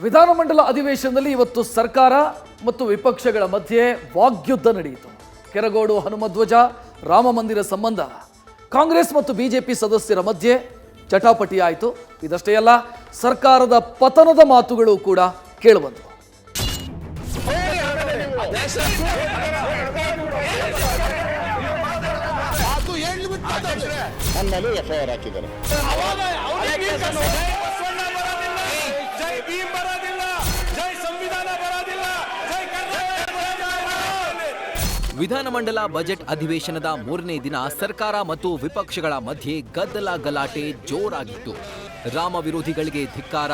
ವಿಧಾನಮಂಡಲ ಅಧಿವೇಶನದಲ್ಲಿ ಇವತ್ತು ಸರ್ಕಾರ ಮತ್ತು ವಿಪಕ್ಷಗಳ ಮಧ್ಯೆ ವಾಗ್ಯುದ್ಧ ನಡೆಯಿತು. ಕೆರಗೋಡು ಹನುಮಧ್ವಜ ರಾಮ ಮಂದಿರ ಸಂಬಂಧ ಕಾಂಗ್ರೆಸ್ ಮತ್ತು ಬಿಜೆಪಿ ಸದಸ್ಯರ ಮಧ್ಯೆ ಚಟಾಪಟಿ ಆಯಿತು. ಇದಷ್ಟೇ ಅಲ್ಲ, ಸರ್ಕಾರದ ಪತನದ ಮಾತುಗಳು ಕೂಡ ಕೇಳಿಬಂದವು. ಎಫ್ಐಆರ್ ಹಾಕಿದ್ದಾರೆ. ವಿಧಾನಮಂಡಲ ಬಜೆಟ್ ಅಧಿವೇಶನದ ಮೂರನೇ ದಿನ ಸರ್ಕಾರ ಮತ್ತು ವಿಪಕ್ಷಗಳ ಮಧ್ಯೆ ಗದ್ದಲ ಗಲಾಟೆ ಜೋರಾಗಿತ್ತು. ರಾಮ ವಿರೋಧಿಗಳಿಗೆ ಧಿಕ್ಕಾರ,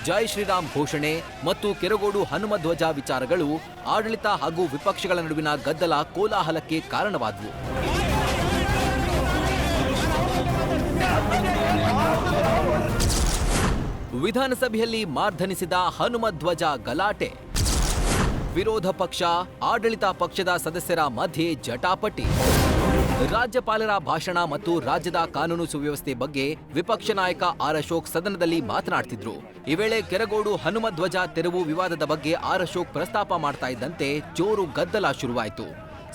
ಜೈ ಶ್ರೀರಾಮ್ ಘೋಷಣೆ ಮತ್ತು ಕೆರಗೋಡು ಹನುಮಧ್ವಜ ವಿಚಾರಗಳು ಆಡಳಿತ ಹಾಗೂ ವಿಪಕ್ಷಗಳ ನಡುವಿನ ಗದ್ದಲ ಕೋಲಾಹಲಕ್ಕೆ ಕಾರಣವಾದವು. ವಿಧಾನಸಭೆಯಲ್ಲಿ ಮಾರ್ಧನಿಸಿದ ಹನುಮಧ್ವಜ ಗಲಾಟೆ. ವಿರೋಧ ಪಕ್ಷ, ಆಡಳಿತ ಪಕ್ಷದ ಸದಸ್ಯರ ಮಧ್ಯೆ ಜಟಾಪಟಿ. ರಾಜ್ಯಪಾಲರ ಭಾಷಣ ಮತ್ತು ರಾಜ್ಯದ ಕಾನೂನು ಸುವ್ಯವಸ್ಥೆ ಬಗ್ಗೆ ವಿಪಕ್ಷ ನಾಯಕ ಆರ್ ಅಶೋಕ್ ಸದನದಲ್ಲಿ ಮಾತನಾಡ್ತಿದ್ರು. ಈ ವೇಳೆ ಕೆರಗೋಡು ಹನುಮಧ್ವಜ ತೆರವು ವಿವಾದದ ಬಗ್ಗೆ ಆರ್ ಅಶೋಕ್ ಪ್ರಸ್ತಾಪ ಮಾಡ್ತಾ ಇದ್ದಂತೆ ಜೋರು ಗದ್ದಲ ಶುರುವಾಯಿತು.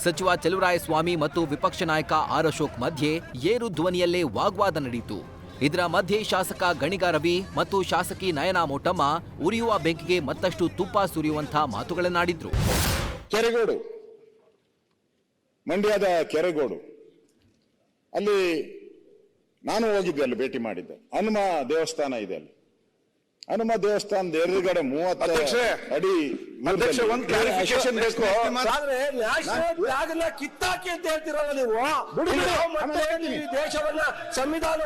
ಸಚಿವ ಚಲುವರಾಯಸ್ವಾಮಿ ಮತ್ತು ವಿಪಕ್ಷ ನಾಯಕ ಆರ್ ಅಶೋಕ್ ಮಧ್ಯೆ ಏರು ಧ್ವನಿಯಲ್ಲೇ ವಾಗ್ವಾದ ನಡೆಯಿತು. ಇದರ ಮಧ್ಯೆ ಶಾಸಕ ಗಣಿಗ ರವಿ ಮತ್ತು ಶಾಸಕಿ ನಯನಾ ಮೋಟಮ್ಮ ಉರಿಯುವ ಬೆಂಕಿಗೆ ಮತ್ತಷ್ಟು ತುಪ್ಪ ಸುರಿಯುವಂಥ ಮಾತುಗಳನ್ನಾಡಿದ್ರು. ಕೆರಗೋಡು, ಮಂಡ್ಯದ ಕೆರಗೋಡು, ಅಲ್ಲಿ ನಾನು ಹೋಗಿದ್ದೆ, ಅಲ್ಲಿ ಭೇಟಿ ಮಾಡಿದ್ದೆ. ಹನುಮ ದೇವಸ್ಥಾನ ಇದೆ ಅಲ್ಲಿ. ಹನುಮ ದೇವಸ್ಥಾನದ ಎದುರುಗಡೆ 30 ಅಡಿ ಒಂದು ಕ್ಲಾರಿಫಿಕೇಶನ್ ಬೇಕು. ಕಿತ್ತಾಕಿ ಅಂತ ಹೇಳ್ತಿರಲ್ಲ ನೀವು. ದೇಶವನ್ನ ಸಂವಿಧಾನ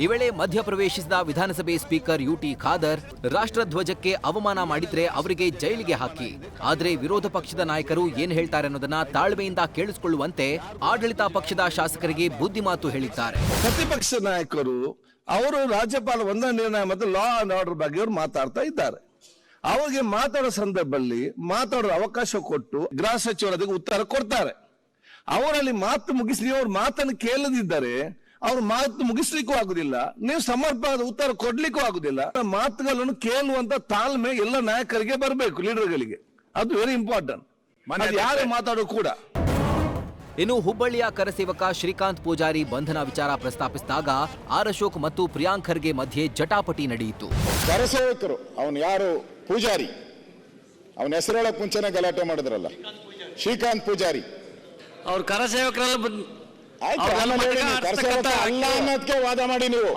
ಈ ವೇಳೆ ಮಧ್ಯಪ್ರವೇಶಿಸಿದ ವಿಧಾನಸಭೆ ಸ್ಪೀಕರ್ ಯುಟಿ ಖಾದರ್ ರಾಷ್ಟ್ರಧ್ವಜಕ್ಕೆ ಅವಮಾನ ಮಾಡಿದ್ರೆ ಅವರಿಗೆ ಜೈಲಿಗೆ ಹಾಕಿ, ಆದರೆ ವಿರೋಧ ಪಕ್ಷದ ನಾಯಕರು ಏನ್ ಹೇಳ್ತಾರೆ ಅನ್ನೋದನ್ನ ತಾಳ್ಮೆಯಿಂದ ಕೇಳಿಸಿಕೊಳ್ಳುವಂತೆ ಆಡಳಿತ ಪಕ್ಷದ ಶಾಸಕರಿಗೆ ಬುದ್ಧಿಮಾತು ಹೇಳಿದ್ದಾರೆ. ಪ್ರತಿಪಕ್ಷ ನಾಯಕರು ಅವರು ರಾಜ್ಯಪಾಲ ಒಂದನೇ ನಿರ್ಣಯ ಮತ್ತು ಲಾ ಅಂಡ್ ಆರ್ಡರ್ ಬಗ್ಗೆ ಅವರು ಮಾತಾಡ್ತಾ ಇದ್ದಾರೆ. ಅವರಿಗೆ ಮಾತಾಡೋ ಸಂದರ್ಭದಲ್ಲಿ ಮಾತಾಡೋ ಅವಕಾಶ ಕೊಟ್ಟು ಗೃಹ ಸಚಿವರು ಅದಕ್ಕೆ ಉತ್ತರ ಕೊಡ್ತಾರೆ. ಅವರಲ್ಲಿ ಮಾತು ಮುಗಿಸಿ ಅವ್ರ ಮಾತನ್ನು ಕೇಳದಿದ್ದರೆ ಅವ್ರ ಮಾತು ಮುಗಿಸ್ಲಿಕ್ಕೂ ಆಗುದಿಲ್ಲ, ನೀವು ಸಮರ್ಪಕವಾದ ಉತ್ತರ ಕೊಡ್ಲಿಕ್ಕೂ ಆಗುದಿಲ್ಲ. ಮಾತುಗಳನ್ನು ಕೇಳುವಂತ ತಾಳ್ಮೆ ಎಲ್ಲ ನಾಯಕರಿಗೆ ಬರಬೇಕು, ಲೀಡರ್ಗಳಿಗೆ. ಅದು ವೆರಿ ಇಂಪಾರ್ಟೆಂಟ್. ಯಾರು ಮಾತಾಡೋ ಕೂಡ. ಇನ್ನು ಹುಬ್ಬಳ್ಳಿಯ ಕರಸೇವಕ ಶ್ರೀಕಾಂತ್ ಪೂಜಾರಿ ಬಂಧನ ವಿಚಾರ ಪ್ರಸ್ತಾಪಿಸಿದಾಗ ಆರ್ ಅಶೋಕ್ ಮತ್ತು ಪ್ರಿಯಾಂಕ್ ಖರ್ಗೆ ಮಧ್ಯೆ ಜಟಾಪಟಿ ನಡೆಯಿತು. ಕರಸೇವಕರು, ಅವನು ಯಾರು ಪೂಜಾರಿ, ಅವನ ಹೆಸರೇಳಕ್ ಮುಂಚೆನೆ ಗಲಾಟೆ ಮಾಡಿದ್ರಲ್ಲ, ಶ್ರೀಕಾಂತ್ ಪೂಜಾರಿ. ಅವ್ರು ಕರಸೇವಕರೆಲ್ಲ ಕರಸೇವಕ ಅಲ್ಲ ಅನ್ನೋದಕ್ಕೆ ವಾದ ಮಾಡಿ ನೀವು.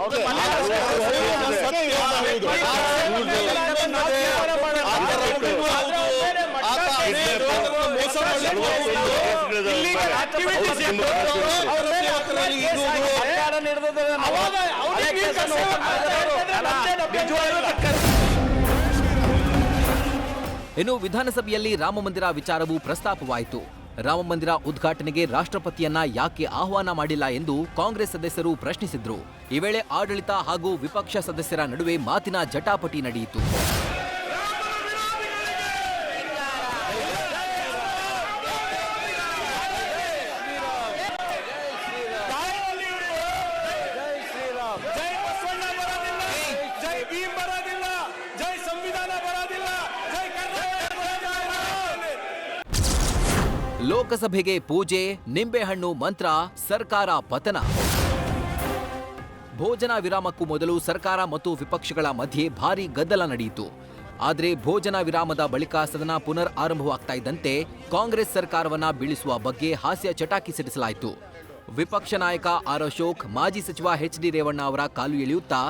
ಇನ್ನು ವಿಧಾನಸಭೆಯಲ್ಲಿ ರಾಮ ಮಂದಿರ ವಿಚಾರವೂ ಪ್ರಸ್ತಾಪವಾಯಿತು. ರಾಮ ಮಂದಿರ ಉದ್ಘಾಟನೆಗೆ ರಾಷ್ಟ್ರಪತಿಯನ್ನ ಯಾಕೆ ಆಹ್ವಾನ ಮಾಡಿಲ್ಲ ಎಂದು ಕಾಂಗ್ರೆಸ್ ಸದಸ್ಯರು ಪ್ರಶ್ನಿಸಿದ್ರು. ಈ ವೇಳೆ ಆಡಳಿತ ಹಾಗೂ ವಿಪಕ್ಷ ಸದಸ್ಯರ ನಡುವೆ ಮಾತಿನ ಜಟಾಪಟಿ ನಡೆಯಿತು. ಲೋಕಸಭೆಗೆ ಪೂಜೆ, ನಿಂಬೆಹಣ್ಣು ಮಂತ್ರ, ಸರ್ಕಾರ ಪತನ. ಭೋಜನ ವಿರಾಮಕ್ಕೂ ಮೊದಲು ಸರ್ಕಾರ ಮತ್ತು ವಿಪಕ್ಷಗಳ ಮಧ್ಯೆ ಭಾರೀ ಗದ್ದಲ ನಡೆಯಿತು. ಆದರೆ ಭೋಜನ ವಿರಾಮದ ಬಳಿಕ ಸದನ ಪುನರ್ ಆರಂಭವಾಗ್ತಾ ಇದ್ದಂತೆ ಕಾಂಗ್ರೆಸ್ ಸರ್ಕಾರವನ್ನ ಬೀಳಿಸುವ ಬಗ್ಗೆ ಹಾಸ್ಯ ಚಟಾಕಿ ಸಿಡಿಸಲಾಯಿತು. ವಿಪಕ್ಷ ನಾಯಕ ಆರ್ ಅಶೋಕ್ ಮಾಜಿ ಸಚಿವ ಎಚ್ ಡಿ ರೇವಣ್ಣ ಅವರ ಕಾಲು ಎಳೆಯುತ್ತಾ,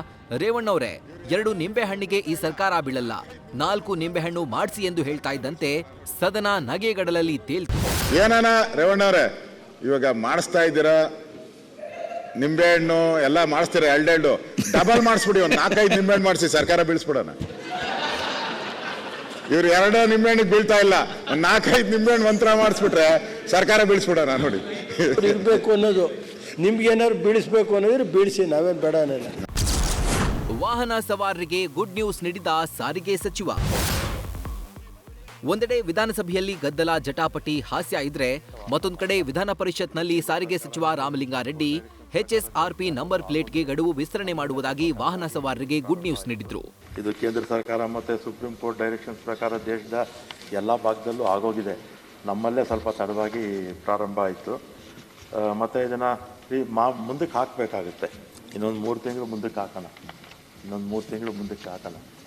ರೇವಣ್ಣವರೇ, 2 ನಿಂಬೆಹಣ್ಣಿಗೆ ಈ ಸರ್ಕಾರ ಬೀಳಲ್ಲ, 4 ನಿಂಬೆಹಣ್ಣು ಮಾಡಿಸಿ ಎಂದು ಹೇಳ್ತಾ ಇದ್ದಂತೆ ಸದನ ನಗೆಗಡಲಲ್ಲಿ ತೇಲ್ತು. ಏನಾನ ರೇವಣ್ಣವ್ರೆ, ಇವಾಗ ಮಾಡಿಸ್ತಾ ಇದ್ದೀರಾ, ನಿಂಬೆಹಣ್ಣು ಎಲ್ಲ ಮಾಡಿಸ್ತೀರಾ, 2 ಡಬಲ್ ಮಾಡಿಸ್ಬಿಡಿ, ಒಂದು 4-5 ನಿಂಬೆಹಣ್ಣು ಮಾಡಿಸಿ, ಸರ್ಕಾರ ಬೀಳಿಸ್ಬಿಡೋಣ. ಇವ್ರು 2 ನಿಂಬೆಹಣ್ಣಿಗೆ ಬೀಳ್ತಾ ಇಲ್ಲ, ಒಂದು 4-5 ನಿಂಬೆಹಣ್ಣು ಮಂತ್ರ ಮಾಡಿಸ್ಬಿಟ್ರೆ ಸರ್ಕಾರ ಬೀಳಿಸ್ಬಿಡೋಣ. ನೋಡಿ, ಇರ್ಬೇಕು ಅನ್ನೋದು, ನಿಮ್ಗೆ ಏನಾದ್ರು ಬೀಳಿಸ್ಬೇಕು ಅನ್ನೋದ್ರೆ ಬೀಳಿಸಿ, ನಾವೇನು ಬೇಡ ಅನ್ನಲ್ಲ. ವಾಹನ ಸವಾರರಿಗೆ ಗುಡ್ ನ್ಯೂಸ್ ನೀಡಿದ ಸಾರಿಗೆ ಸಚಿವ. ಒಂದೆಡೆ ವಿಧಾನಸಭೆಯಲ್ಲಿ ಗದ್ದಲ ಜಟಾಪಟಿ ಹಾಸ್ಯ ಇದ್ರೆ ಮತ್ತೊಂದು ಕಡೆ ವಿಧಾನ ಪರಿಷತ್ನಲ್ಲಿ ಸಾರಿಗೆ ಸಚಿವ ರಾಮಲಿಂಗಾರೆಡ್ಡಿ HSRP ನಂಬರ್ ಪ್ಲೇಟ್ಗೆ ಗಡುವು ವಿಸ್ತರಣೆ ಮಾಡುವುದಾಗಿ ವಾಹನ ಸವಾರರಿಗೆ ಗುಡ್ ನ್ಯೂಸ್ ನೀಡಿದ್ರು. ಇದು ಕೇಂದ್ರ ಸರ್ಕಾರ ಮತ್ತು ಸುಪ್ರೀಂ ಕೋರ್ಟ್ ಡೈರೆಕ್ಷನ್ಸ್ ಪ್ರಕಾರ ದೇಶದ ಎಲ್ಲ ಭಾಗದಲ್ಲೂ ಆಗೋಗಿದೆ. ನಮ್ಮಲ್ಲೇ ಸ್ವಲ್ಪ ತಡವಾಗಿ ಪ್ರಾರಂಭ ಆಯಿತು. ಮತ್ತು ಇದನ್ನು ಮುಂದಕ್ಕೆ ಹಾಕಬೇಕಾಗುತ್ತೆ. ಇನ್ನೊಂದು 3 ತಿಂಗಳು ಮುಂದಕ್ಕೆ ಹಾಕೋಣ.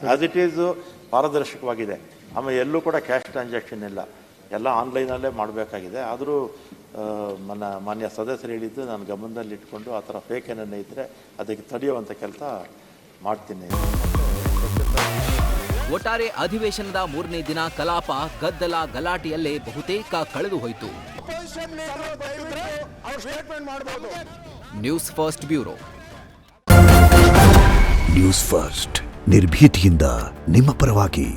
ಆ್ಯಸ್ ಇಟ್ ಈಸು ಪಾರದರ್ಶಕವಾಗಿದೆ. ಆಮೇಲೆ ಎಲ್ಲೂ ಕೂಡ ಕ್ಯಾಶ್ ಟ್ರಾನ್ಸಾಕ್ಷನ್ ಇಲ್ಲ, ಎಲ್ಲ ಆನ್ಲೈನಲ್ಲೇ ಮಾಡಬೇಕಾಗಿದೆ. ಆದರೂ ಮಾನ್ಯ ಸದಸ್ಯರು ಹೇಳಿದ್ದು ನಾನು ಗಮನದಲ್ಲಿ ಇಟ್ಕೊಂಡು ಆ ಥರ ಫೇಕ್ ಏನೇನು ಇದ್ದರೆ ಅದಕ್ಕೆ ತಡೆಯುವಂಥ ಕೆಲಸ ಮಾಡ್ತೀನಿ. ಒಟ್ಟಾರೆ ಅಧಿವೇಶನದ 3ನೇ ದಿನ ಕಲಾಪ ಗದ್ದಲ ಗಲಾಟೆಯಲ್ಲೇ ಬಹುತೇಕ ಕಳೆದು ಹೋಯಿತು. News first bureau. News first ನಿರ್ಭೀತಿಯಿಂದ ನಿಮ್ಮ ಪರವಾಗಿ.